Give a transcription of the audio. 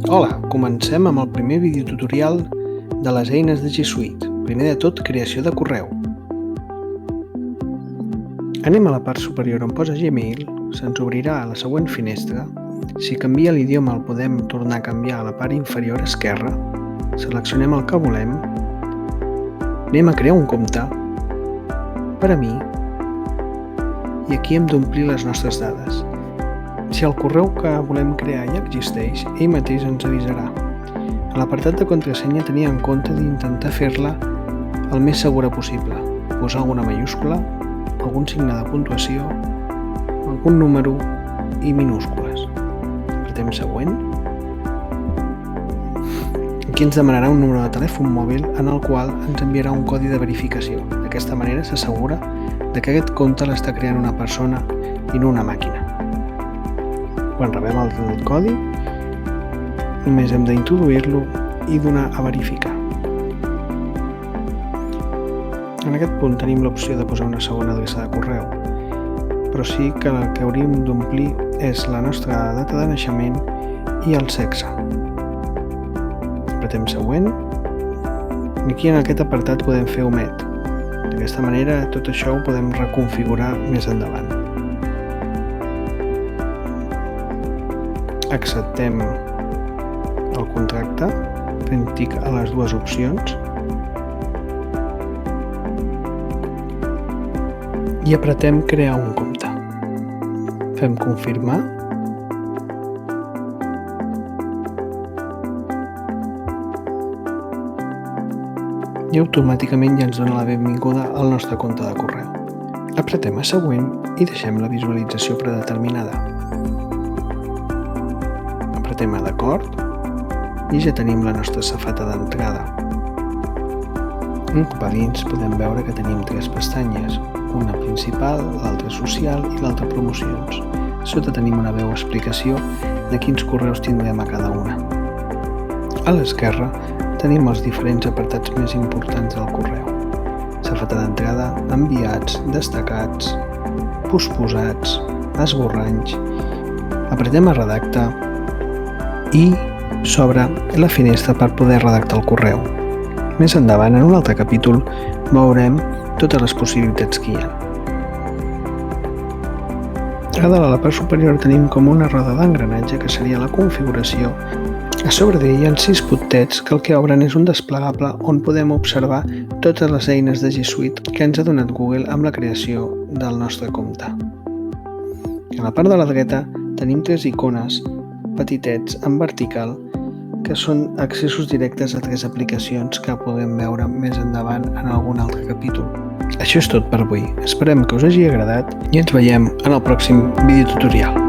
Hola, comencem amb el primer videotutorial de les eines de G Suite. Primer de tot, creació de correu. Anem a la part superior on posa Gmail, se'ns obrirà la següent finestra. Si canvia l'idioma el podem tornar a canviar a la part inferior esquerra. Seleccionem el que volem. Anem a crear un compte per a mi i aquí hem d'omplir les nostres dades. Si el correu que volem crear ja existeix, ell mateix ens avisarà. A l'apartat de contrasenya tenia en compte d'intentar fer-la el més segura possible. Posar alguna majúscula, algun signe de puntuació, algun número i minúscules. Apretem següent. Aquí ens demanarà un número de telèfon mòbil en el qual ens enviarà un codi de verificació. D'aquesta manera s'assegura que aquest compte l'està creant una persona i no una màquina. Quan rebem el codi, només hem d'introduir-lo i donar a verificar. En aquest punt tenim l'opció de posar una segona adreça de correu, però sí que el que hauríem d'omplir és la nostra data de naixement i el sexe. Apretem següent. Aquí en aquest apartat podem fer omet. D'aquesta manera tot això ho podem reconfigurar més endavant. Acceptem el contracte, fent tic a les dues opcions i apretem crear un compte. Fem confirmar i automàticament ja ens dona la benvinguda al nostre compte de correu. Apretem a següent i deixem la visualització predeterminada. Apretem a d'acord i ja tenim la nostra safata d'entrada. Un cop a dins podem veure que tenim tres pestanyes, una principal, l'altra social i l'altra promocions. Sota tenim una breu explicació de quins correus tindrem a cada una. A l'esquerra tenim els diferents apartats més importants del correu. Safata d'entrada, enviats, destacats, posposats, esborranys. Apretem a redactar i s'obre la finestra per poder redactar el correu. Més endavant, en un altre capítol, veurem totes les possibilitats que hi ha. A dalt a la part superior tenim com una roda d'engranatge que seria la configuració. A sobre d'ella hi ha 6 puntets que el que obren és un desplegable on podem observar totes les eines de G Suite que ens ha donat Google amb la creació del nostre compte. A la part de la dreta tenim 3 icones petitets en vertical que són accessos directes a 3 aplicacions que podem veure més endavant en algun altre capítol. Això és tot per avui. Esperem que us hagi agradat i ens veiem en el pròxim videotutorial.